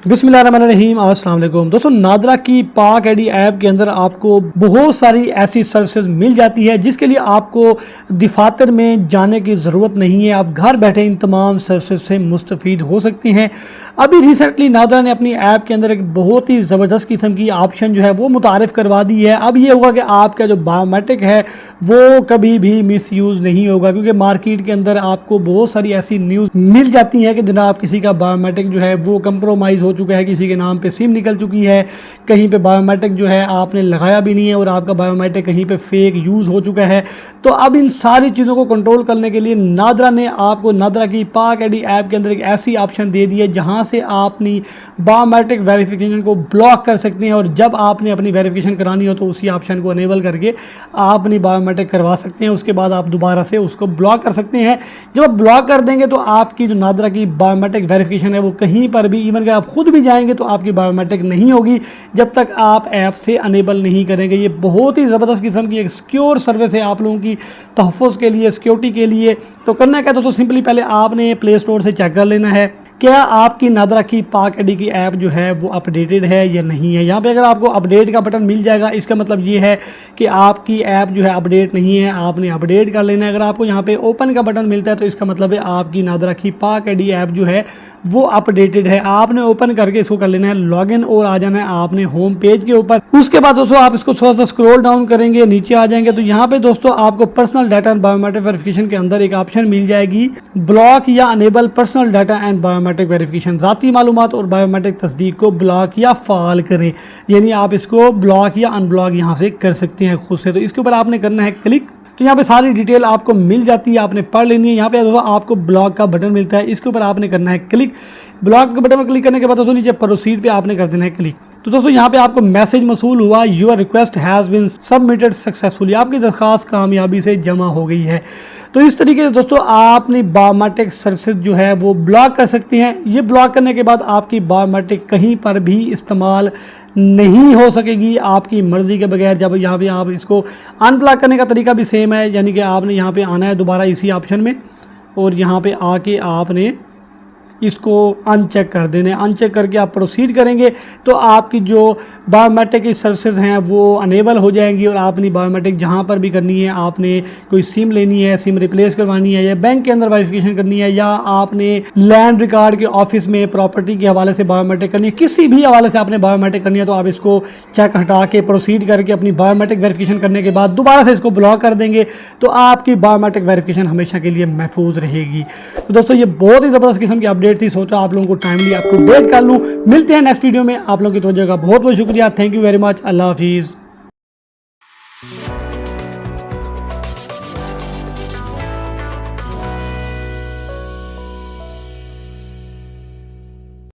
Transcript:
बिस्मिल्लाहिर्रहमानिर्रहीम। अस्सलाम वालेकुम दोस्तों, नादरा की पाक आईडी ऐप के अंदर आपको बहुत सारी ऐसी सर्विसेज मिल जाती है जिसके लिए आपको दफातर में जाने की ज़रूरत नहीं है। आप घर बैठे इन तमाम सर्विसेज से मुस्तफ़ीद हो सकते हैं। अभी रिसेंटली नादरा ने अपनी ऐप के अंदर एक बहुत ही ज़बरदस्त किस्म की ऑप्शन जो है वो मुतारिफ़ करवा दी है। अब ये होगा कि आपका जो बायोमेट्रिक है वो कभी भी मिसयूज़ नहीं होगा, क्योंकि मार्केट के अंदर आपको बहुत सारी ऐसी न्यूज़ मिल जाती है कि जनाब किसी का बायोमेट्रिक जो है वो कंप्रोमाइज़ हो चुका है, किसी के नाम पे सिम निकल चुकी है, कहीं पे बायोमेट्रिक जो है आपने लगाया भी नहीं है और आपका बायोमेट्रिक कहीं पे फेक यूज़ हो चुका है। तो अब इन सारी चीज़ों को कंट्रोल करने के लिए नादरा ने आपको नादरा की पाक आईडी ऐप के अंदर एक ऐसी ऑप्शन दे दी है जहां से आप अपनी बायोमेट्रिक वेरिफिकेशन को ब्लॉक कर सकते हैं, और जब आपने अपनी वेरिफिकेशन करानी हो तो उसी ऑप्शन को अनेबल करके आप अपनी बायोमेट्रिक करवा सकते हैं। उसके बाद आप दोबारा से उसको ब्लॉक कर सकते हैं। जब आप ब्लॉक कर देंगे तो आपकी जो नादरा की बायोमेट्रिक वेरिफिकेशन है वो कहीं पर भी, इवन कि आप खुद भी जाएंगे तो आपकी बायोमेट्रिक नहीं होगी जब तक आप ऐप से अनेबल नहीं करेंगे। ये बहुत ही ज़बरदस्त किस्म की एक सिक्योर सर्विस है आप लोगों की तहफ़्फ़ुज़ के लिए, सिक्योरिटी के लिए। तो करना क्या दोस्तों, सिंपली पहले आपने प्ले स्टोर से चेक कर लेना है क्या आपकी नादरा की पाक आईडी की ऐप जो है वो अपडेटेड है या नहीं है। यहाँ पे अगर आपको अपडेट का बटन मिल जाएगा, इसका मतलब ये है कि आपकी ऐप जो है अपडेट नहीं है, आपने अपडेट कर लेना है। अगर आपको यहाँ पे ओपन का बटन मिलता है तो इसका मतलब है आपकी नादरा की पाक आईडी ऐप जो है वो अपडेटेड है। आपने ओपन करके इसको कर लेना है लॉगिन और आ जाना है आपने होम पेज के ऊपर। उसके बाद दोस्तों आप इसको थोड़ा सा स्क्रॉल डाउन करेंगे, नीचे आ जाएंगे तो यहाँ पे दोस्तों आपको personal data and biometric verification के अंदर एक ऑप्शन मिल जाएगी, ब्लॉक या enable personal data and biometric verification. ज़ाती मालूमात और बायोमेट्रिक तस्दीक को ब्लॉक या फाल करें, यानी आप इसको ब्लॉक या अनब्लॉक यहाँ से कर सकते हैं खुद से। तो इसके ऊपर आपने करना है क्लिक। तो यहाँ पे सारी डिटेल आपको मिल जाती है, आपने पढ़ लेनी है। यहाँ पे दोस्तों आपको ब्लॉक का बटन मिलता है, इसके ऊपर आपने करना है क्लिक। ब्लॉक के बटन पर क्लिक करने के बाद दोस्तों नीचे प्रोसीड पे आपने कर देना है क्लिक। तो दोस्तों यहाँ पे आपको मैसेज मसूल हुआ, your request has been submitted successfully, आपकी दरख्वास्त कामयाबी से जमा हो गई है। तो इस तरीके से दोस्तों आपने बायोमेट्रिक सर्विसेज जो है वो ब्लॉक कर सकते हैं। ये ब्लॉक करने के बाद आपकी बायोमेट्रिक कहीं पर भी इस्तेमाल नहीं हो सकेगी आपकी मर्ज़ी के बगैर। जब यहाँ पे आप इसको अनब्लॉक करने का तरीका भी सेम है, यानी कि आपने यहाँ पे आना है दोबारा इसी ऑप्शन में और यहाँ पे आके आपने इसको अनचेक कर देने। अनचेक करके आप प्रोसीड करेंगे तो आपकी जो बायोमेट्रिक की सर्विसेज हैं वो अनेबल हो जाएंगी और आप अपनी बायोमेट्रिक जहाँ पर भी करनी है, आपने कोई सिम लेनी है, सिम रिप्लेस करवानी है, या बैंक के अंदर वेरिफिकेशन करनी है, या आपने लैंड रिकॉर्ड के ऑफिस में प्रॉपर्टी के हवाले से बायोमेट्रिक करनी है, किसी भी हवाले से आपने बायोमेट्रिक करनी है, तो आप इसको चेक हटा के प्रोसीड करके अपनी बायोमेट्रिक वेरिफिकेशन करने के बाद दोबारा से इसको ब्लॉक कर देंगे तो आपकी बायोमेट्रिक वेरिफिकेशन हमेशा के लिए महफूज रहेगी। तो दोस्तों ये बहुत ही ज़बरदस्त किस्म की अपडेट थी, सोचा आप लोगों को टाइमली आपको अपडेट कर लूँ। मिलते हैं नेक्स्ट वीडियो में। आप लोगों की तवज्जो का बहुत बहुत शुक्रिया। Thank you very much. Allah हाफिज़।